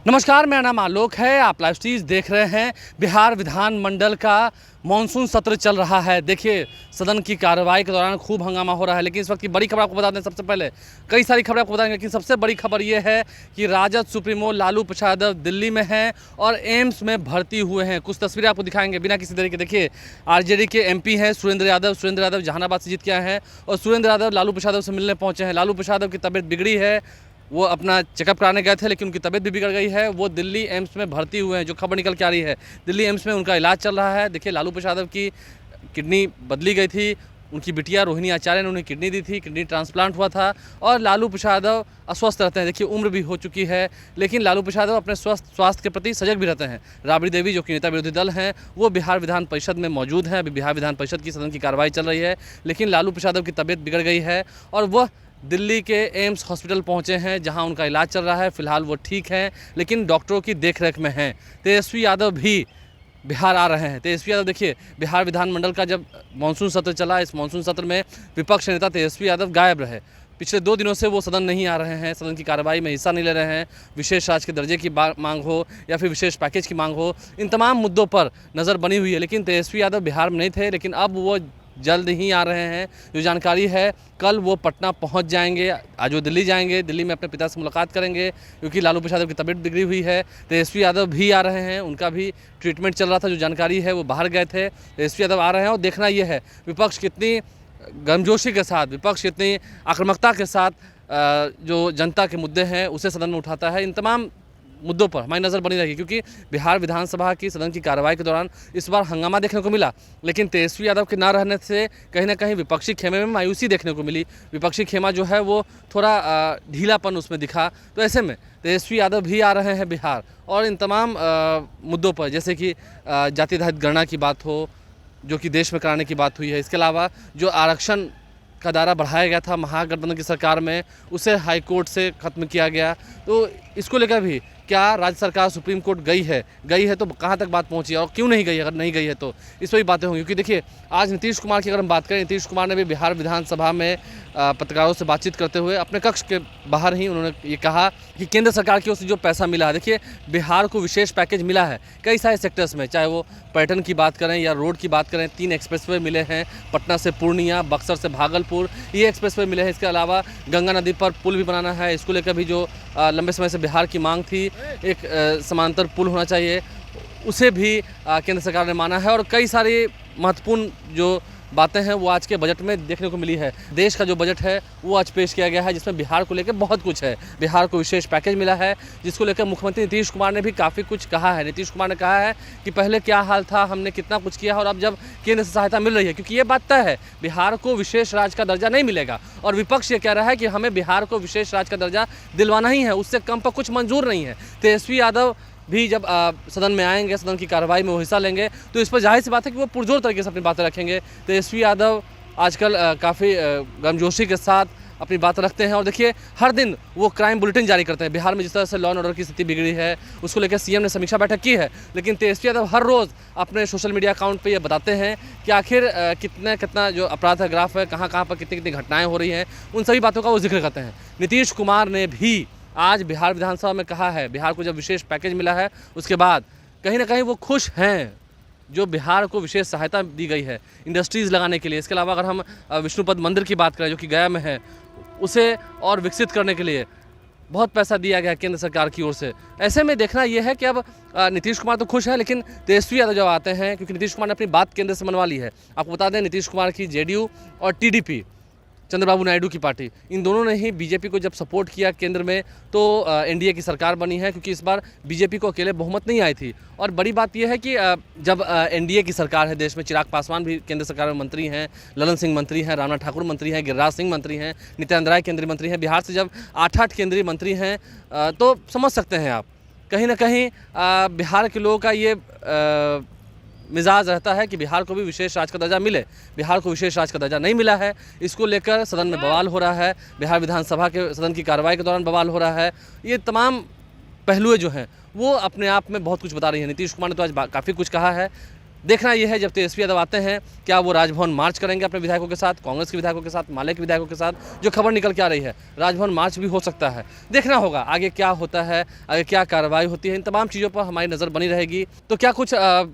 नमस्कार, मेरा नाम आलोक है। आप लाइव स्ट्रीज देख रहे हैं। बिहार विधानमंडल का मानसून सत्र चल रहा है। देखिए, सदन की कार्रवाई के दौरान खूब हंगामा हो रहा है, लेकिन इस वक्त की बड़ी खबर आपको बता दें। सबसे पहले कई सारी खबरें आपको बताएंगे, लेकिन सबसे बड़ी खबर ये है कि राजद सुप्रीमो लालू प्रसाद यादव दिल्ली में हैं और एम्स में भर्ती हुए हैं। कुछ तस्वीरें आपको दिखाएंगे बिना किसी देरी के। देखिए, आरजेडी के एमपी हैं सुरेंद्र यादव जहानाबाद से जीत के आए हैं और सुरेंद्र यादव लालू प्रसाद यादव से मिलने पहुँचे हैं। लालू प्रसाद यादव की तबीयत बिगड़ी है, वो अपना चेकअप कराने गए थे, लेकिन उनकी तबीयत भी बिगड़ गई है। वो दिल्ली एम्स में भर्ती हुए हैं। जो खबर निकल के आ रही है, दिल्ली एम्स में उनका इलाज चल रहा है। देखिए, लालू प्रसाद यादव की किडनी बदली गई थी, उनकी बिटिया रोहिणी आचार्य ने उन्हें किडनी दी थी, किडनी ट्रांसप्लांट हुआ था और लालू प्रसाद यादव अस्वस्थ रहते हैं। देखिए, उम्र भी हो चुकी है, लेकिन लालू प्रसाद यादव अपने स्वास्थ्य के प्रति सजग भी रहते हैं। राबड़ी देवी, जो कि नेता विरोधी दल हैं, वो बिहार विधान परिषद में मौजूद हैं। अभी बिहार विधान परिषद की सदन की कार्रवाई चल रही है, लेकिन लालू प्रसाद यादव की तबीयत बिगड़ गई है और वह दिल्ली के एम्स हॉस्पिटल पहुंचे हैं, जहां उनका इलाज चल रहा है। फिलहाल वो ठीक हैं, लेकिन डॉक्टरों की देखरेख में हैं। तेजस्वी यादव भी बिहार आ रहे हैं। तेजस्वी यादव, देखिए, बिहार विधानमंडल का जब मानसून सत्र चला, इस मानसून सत्र में विपक्ष नेता तेजस्वी यादव गायब रहे। पिछले 2 दिनों से वो सदन नहीं आ रहे हैं, सदन की कार्रवाई में हिस्सा नहीं ले रहे हैं। विशेष राज्य के दर्जे की मांग हो या फिर विशेष पैकेज की मांग हो, इन तमाम मुद्दों पर नज़र बनी हुई है। लेकिन तेजस्वी यादव बिहार में नहीं थे, लेकिन अब वो जल्द ही आ रहे हैं। जो जानकारी है, कल वो पटना पहुंच जाएंगे। आज वो दिल्ली जाएंगे, दिल्ली में अपने पिता से मुलाकात करेंगे, क्योंकि लालू प्रसाद यादव की तबीयत बिगड़ी हुई है। तेजस्वी यादव भी आ रहे हैं, उनका भी ट्रीटमेंट चल रहा था। जो जानकारी है, वो बाहर गए थे। तेजस्वी यादव आ रहे हैं और देखना ये है विपक्ष कितनी गर्मजोशी के साथ, विपक्ष कितनी आक्रामकता के साथ जो जनता के मुद्दे हैं उसे सदन में उठाता है। इन तमाम मुद्दों पर हमारी नज़र बनी रहेगी, क्योंकि बिहार विधानसभा की सदन की कार्रवाई के दौरान इस बार हंगामा देखने को मिला, लेकिन तेजस्वी यादव के ना रहने से कहीं ना कहीं विपक्षी खेमे में मायूसी देखने को मिली। विपक्षी खेमा जो है वो थोड़ा ढीलापन उसमें दिखा। तो ऐसे में तेजस्वी यादव भी आ रहे हैं बिहार, और इन तमाम मुद्दों पर, जैसे कि जाति आधारित गणना की बात हो, जो कि देश में कराने की बात हुई है। इसके अलावा जो आरक्षण का दायरा बढ़ाया गया था महागठबंधन की सरकार में, उसे हाई कोर्ट से ख़त्म किया गया। तो इसको लेकर भी क्या राज्य सरकार सुप्रीम कोर्ट गई है तो कहाँ तक बात पहुँची है और क्यों नहीं गई है? अगर नहीं गई है तो इस पर भी बातें होंगी, क्योंकि देखिए, आज नीतीश कुमार की अगर हम बात करें, नीतीश कुमार ने भी बिहार विधानसभा में पत्रकारों से बातचीत करते हुए अपने कक्ष के बाहर ही उन्होंने ये कहा कि केंद्र सरकार की ओर से जो पैसा मिला है, देखिए, बिहार को विशेष पैकेज मिला है कई सारे सेक्टर्स में, चाहे वो पर्यटन की बात करें या रोड की बात करें। 3 एक्सप्रेसवे मिले हैं, पटना से पूर्णिया, बक्सर से भागलपुर, ये एक्सप्रेसवे मिले हैं। इसके अलावा गंगा नदी पर पुल भी बनाना है। इसको लेकर भी जो लंबे समय से बिहार की मांग थी, एक समांतर पुल होना चाहिए, उसे भी केंद्र सरकार ने माना है। और कई सारी महत्वपूर्ण जो बातें हैं वो आज के बजट में देखने को मिली है। देश का जो बजट है वो आज पेश किया गया है, जिसमें बिहार को लेकर बहुत कुछ है। बिहार को विशेष पैकेज मिला है, जिसको लेकर मुख्यमंत्री नीतीश कुमार ने भी काफ़ी कुछ कहा है। नीतीश कुमार ने कहा है कि पहले क्या हाल था, हमने कितना कुछ किया है, और अब जब केंद्र से सहायता मिल रही है, क्योंकि ये बात तय है, बिहार को विशेष राज्य का दर्जा नहीं मिलेगा। और विपक्ष ये कह रहा है कि हमें बिहार को विशेष राज्य का दर्जा दिलवाना ही है, उससे कम पर कुछ मंजूर नहीं है। तेजस्वी यादव भी जब सदन में आएंगे, सदन की कार्रवाई में वो हिस्सा लेंगे, तो इस पर जाहिर सी बात है कि वो पुरजोर तरीके से अपनी बातें रखेंगे। तेजस्वी यादव आजकल काफ़ी गर्मजोशी के साथ अपनी बात रखते हैं, और देखिए, हर दिन वो क्राइम बुलेटिन जारी करते हैं। बिहार में जिस तरह से लॉ एंड ऑर्डर की स्थिति बिगड़ी है, उसको लेकर सीएम ने समीक्षा बैठक की है, लेकिन तेजस्वी यादव हर रोज़ अपने सोशल मीडिया अकाउंट पे ये बताते हैं कि आखिर कितना जो अपराध का ग्राफ है, कहाँ पर कितनी घटनाएँ हो रही हैं, उन सभी बातों का वो जिक्र करते हैं। नीतीश कुमार ने भी आज बिहार विधानसभा में कहा है, बिहार को जब विशेष पैकेज मिला है उसके बाद कहीं ना कहीं वो खुश हैं जो बिहार को विशेष सहायता दी गई है इंडस्ट्रीज़ लगाने के लिए। इसके अलावा अगर हम विष्णुपद मंदिर की बात करें, जो कि गया में है, उसे और विकसित करने के लिए बहुत पैसा दिया गया केंद्र सरकार की ओर से। ऐसे में देखना यह है कि अब नीतीश कुमार तो खुश है, लेकिन तेजस्वी यादव जब आते हैं, क्योंकि नीतीश कुमार ने अपनी बात केंद्र से मनवा ली है। आपको बता दें, नीतीश कुमार की जेडीयू और टीडीपी, चंद्रबाबू नायडू की पार्टी, इन दोनों ने ही बीजेपी को जब सपोर्ट किया केंद्र में, तो एनडीए की सरकार बनी है, क्योंकि इस बार बीजेपी को अकेले बहुमत नहीं आई थी। और बड़ी बात यह है कि जब एनडीए की सरकार है देश में, चिराग पासवान भी केंद्र सरकार में मंत्री हैं, ललन सिंह मंत्री हैं, रामनाथ ठाकुर मंत्री हैं, गिरिराज सिंह मंत्री हैं, नित्यानंद राय केंद्रीय मंत्री हैं। बिहार से जब 8 केंद्रीय मंत्री हैं, तो समझ सकते हैं आप, कहीं ना कहीं बिहार के लोगों का ये मिजाज रहता है कि बिहार को भी विशेष राज्य का दर्जा मिले। बिहार को विशेष राज्य का दर्जा नहीं मिला है, इसको लेकर सदन में बवाल हो रहा है। बिहार विधानसभा के सदन की कार्रवाई के दौरान बवाल हो रहा है। ये तमाम पहलुएं जो हैं वो अपने आप में बहुत कुछ बता रही हैं। नीतीश कुमार ने तो आज काफ़ी कुछ कहा है। देखना यह है जब तेजस्वी यादव आते हैं क्या वो राजभवन मार्च करेंगे अपने विधायकों के साथ, कांग्रेस के विधायकों के साथ, माले के विधायकों के साथ। जो खबर निकल के आ रही है राजभवन मार्च भी हो सकता है। देखना होगा आगे क्या होता है, आगे क्या कार्रवाई होती है, इन तमाम चीज़ों पर हमारी नज़र बनी रहेगी। तो क्या कुछ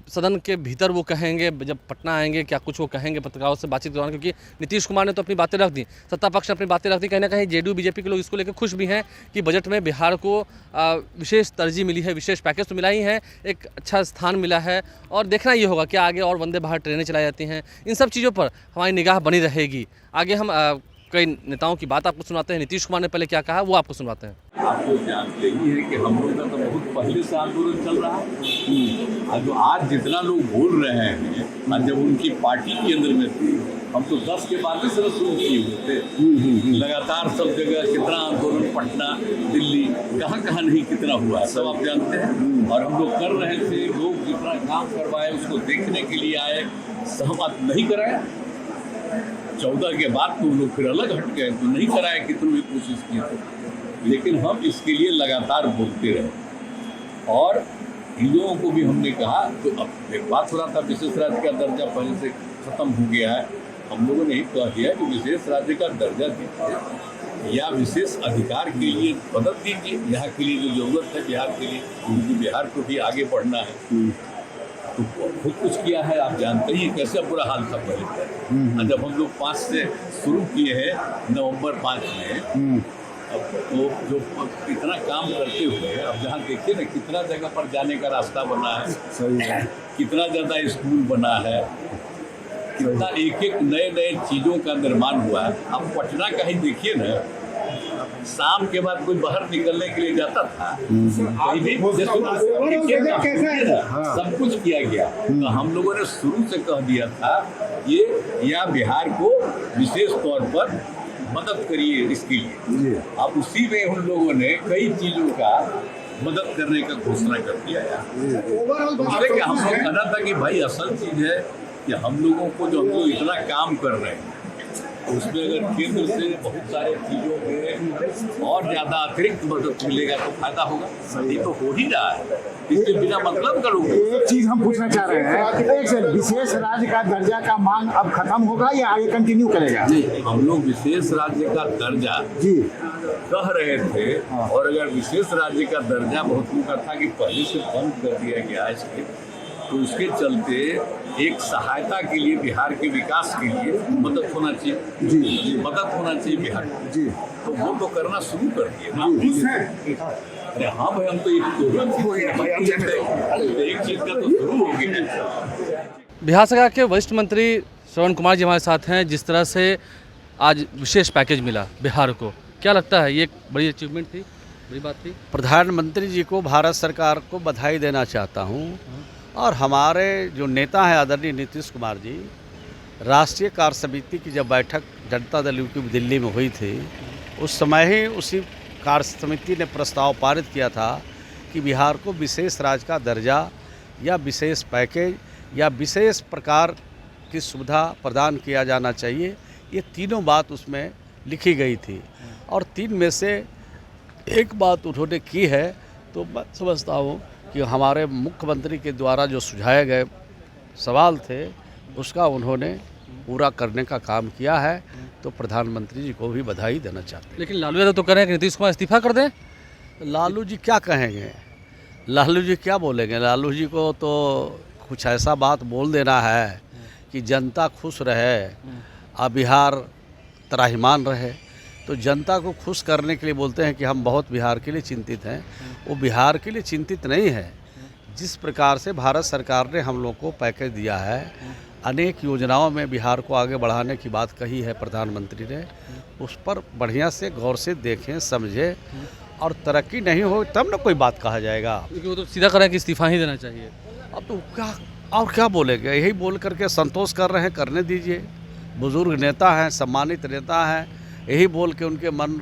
सदन के भीतर वो कहेंगे जब पटना आएंगे, क्या कुछ वो कहेंगे पत्रकारों से बातचीत के दौरान, क्योंकि नीतीश कुमार ने तो अपनी बातें रख दी, सत्ता पक्ष ने अपनी बातें रख दी। कहीं ना कहीं जेडीयू बीजेपी के लोग इसको लेकर खुश भी हैं कि बजट में बिहार को विशेष तरजीह मिली है, विशेष पैकेज तो मिला ही है, एक अच्छा स्थान मिला है। और देखना ये होगा कि आगे और वंदे भारत ट्रेनें चलाई जाती हैं, इन सब चीज़ों पर हमारी निगाह बनी रहेगी। आगे हम कई नेताओं की बात आपको सुनाते हैं। नीतीश कुमार ने पहले क्या कहा वो आपको सुनाते हैं। आपको जानते ही है कि हम लोग का तो बहुत पहले से आंदोलन चल रहा है। और जो आज जितना लोग बोल रहे हैं, और जब उनकी पार्टी के अंदर में थी, हम तो 10 के बाद से शुरू किए हुए थे। लगातार सब जगह कितना आंदोलन, पटना, दिल्ली, कहाँ नहीं कितना हुआ है सब आप जानते हैं। और हम लोग कर रहे थे, लोग जितना काम करवाए उसको देखने के लिए आए, सहमत नहीं कराया। 14 के बाद तो लोग फिर अलग हट गए, तो नहीं कराया कितनी भी कोशिश की तो। लेकिन हम इसके लिए लगातार बोलते रहे और इन लोगों को भी हमने कहा। तो अब एक बात हो रहा था, विशेष राज्य का दर्जा पहले से खत्म हो गया है। हम लोगों ने ही कह दिया कि विशेष राज्य का दर्जा दीजिए या विशेष अधिकार के लिए मदद दीजिए। यहाँ के लिए जो जरूरत है बिहार के लिए, क्योंकि बिहार को भी आगे बढ़ना है। तो बहुत कुछ किया है, आप जानते ही कैसे बुरा हाल था पहले। जब हम लोग 5 से शुरू किए हैं, नवंबर 5 में, तो जो इतना काम करते हुए अब जहाँ देखिए ना कितना जगह पर जाने का रास्ता बना है, कितना ज़्यादा स्कूल बना है, कितना एक नए चीज़ों का निर्माण हुआ है। अब पटना का ही देखिए ना, शाम के बाद कोई बाहर निकलने के लिए जाता था, कहीं भी सब कुछ किया गया। तो हम लोगों ने शुरू से कह दिया था ये या बिहार को विशेष तौर पर मदद करिए इसके लिए। अब उसी में उन लोगों ने कई चीज़ों का मदद करने का घोषणा कर दिया है। तो इसलिए हम लोग कहना था कि भाई असल चीज़ है कि हम लोगों को जो हम लोग इतना काम कर रहे हैं उसमें अगर केंद्र से बहुत सारे चीज़ों में और ज़्यादा अतिरिक्त मदद मिलेगा तो फायदा होगा। ये तो हो ही रहा है, इसके बिना मतलब करूँगा। एक चीज़ हम पूछना चाह रहे हैं, एक से विशेष राज्य का दर्जा का मांग अब खत्म होगा या आगे कंटिन्यू करेगा? नहीं, हम लोग विशेष राज्य का दर्जा जी कह रहे थे। और अगर विशेष राज्य का दर्जा बहुत लोगों का था कि पहले से बंद कर दिया गया इसके, तो उसके चलते एक सहायता के लिए बिहार के विकास के लिए मदद होना चाहिए। जी मदद होना चाहिए बिहार को। जी तो वो तो करना शुरू कर दिए। अरे हाँ भाई, हम तो एक चीज का तो शुरू हो गया। बिहार सरकार के वरिष्ठ मंत्री श्रवण कुमार जी हमारे साथ हैं। जिस तरह से आज विशेष पैकेज मिला बिहार को, क्या लगता है ये एक बड़ी अचीवमेंट थी, बड़ी बात थी? प्रधानमंत्री जी को, भारत सरकार को बधाई देना चाहता हूँ। और हमारे जो नेता हैं आदरणीय नीतीश कुमार जी, राष्ट्रीय कार्य समिति की जब बैठक जनता दल यूपी दिल्ली में हुई थी, उस समय ही उसी कार्य समिति ने प्रस्ताव पारित किया था कि बिहार को विशेष राज्य का दर्जा या विशेष पैकेज या विशेष प्रकार की सुविधा प्रदान किया जाना चाहिए। ये तीनों बात उसमें लिखी गई थी और 3 में से एक बात उन्होंने की है। तो मैं समझता हूँ कि हमारे मुख्यमंत्री के द्वारा जो सुझाए गए सवाल थे उसका उन्होंने पूरा करने का काम किया है। तो प्रधानमंत्री जी को भी बधाई देना चाहते हैं। लेकिन लालू यादव तो कह रहे हैं कि नीतीश कुमार इस्तीफा कर दें। लालू जी क्या कहेंगे, लालू जी क्या बोलेंगे? लालू जी को तो कुछ ऐसा बात बोल देना है कि जनता खुश रहे और बिहार त्राहिमाम रहे। तो जनता को खुश करने के लिए बोलते हैं कि हम बहुत बिहार के लिए चिंतित हैं। वो बिहार के लिए चिंतित नहीं है। जिस प्रकार से भारत सरकार ने हम लोग को पैकेज दिया है, अनेक योजनाओं में बिहार को आगे बढ़ाने की बात कही है प्रधानमंत्री ने, उस पर बढ़िया से गौर से देखें, समझें। और तरक्की नहीं हो तब ना कोई बात कहा जाएगा। क्योंकि वो तो सीधा कर रहे हैं कि इस्तीफा ही देना चाहिए। अब तो क्या और क्या बोलेंगे? यही बोल करके संतोष कर रहे हैं, करने दीजिए। बुजुर्ग नेता हैं, सम्मानित नेता हैं, यही बोल के उनके मन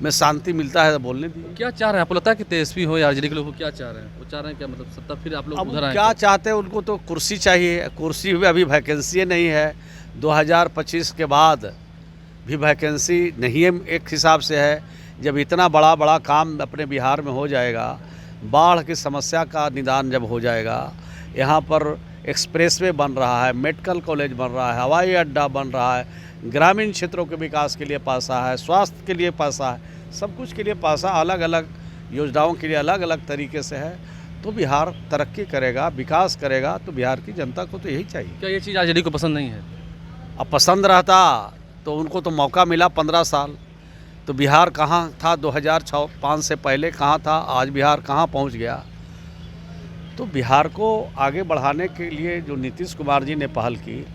में शांति मिलता है तो बोलने दीजिए। क्या चाह रहे हैं? आपको लगता है कि तेजस्वी हो या आरजेडी के लोग क्या चाह रहे हैं? वो चाह रहे हैं क्या, मतलब सत्ता फिर आप लोग अब उधर आए? क्या चाहते हैं? उनको तो कुर्सी चाहिए। कुर्सी में अभी वैकेंसी नहीं है। 2025 के बाद भी वैकेंसी नहीं है। एक हिसाब से है, जब इतना बड़ा काम अपने बिहार में हो जाएगा, बाढ़ की समस्या का निदान जब हो जाएगा, यहाँ पर एक्सप्रेसवे बन रहा है, मेडिकल कॉलेज बन रहा है, हवाई अड्डा बन रहा है, ग्रामीण क्षेत्रों के विकास के लिए पैसा है, स्वास्थ्य के लिए पैसा है, सब कुछ के लिए पैसा अलग अलग योजनाओं के लिए अलग अलग तरीके से है। तो बिहार तरक्की करेगा, विकास करेगा, तो बिहार की जनता को तो यही चाहिए। क्या ये चीज़ आरजेडी को पसंद नहीं है? अब पसंद रहता तो उनको तो मौका मिला 15 साल, तो बिहार कहाँ था 2005 से पहले, कहाँ था, आज बिहार कहाँ पहुँच गया। तो बिहार को आगे बढ़ाने के लिए जो नीतीश कुमार जी ने पहल की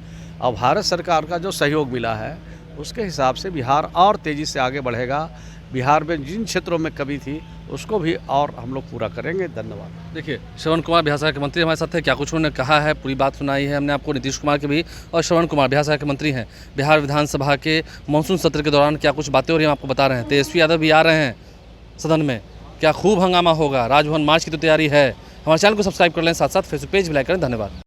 और भारत सरकार का जो सहयोग मिला है, उसके हिसाब से बिहार और तेज़ी से आगे बढ़ेगा। बिहार में जिन क्षेत्रों में कमी थी उसको भी और हम लोग पूरा करेंगे। धन्यवाद। देखिए, श्रवण कुमार बिहार सरकार के मंत्री हमारे साथ है। क्या कुछ उन्होंने कहा है, पूरी बात सुनाई है हमने आपको, नीतीश कुमार के भी, और श्रवण कुमार बिहार सरकार के मंत्री हैं। बिहार विधानसभा के मानसून सत्र के दौरान क्या कुछ बातें हो रही हैं आपको बता रहे हैं। तेजस्वी यादव भी आ रहे हैं सदन में, क्या खूब हंगामा होगा, राजभवन मार्च की तो तैयारी है। हमारे चैनल को सब्सक्राइब कर लें, साथ साथ फेसबुक पेज भी लाइक करें। धन्यवाद।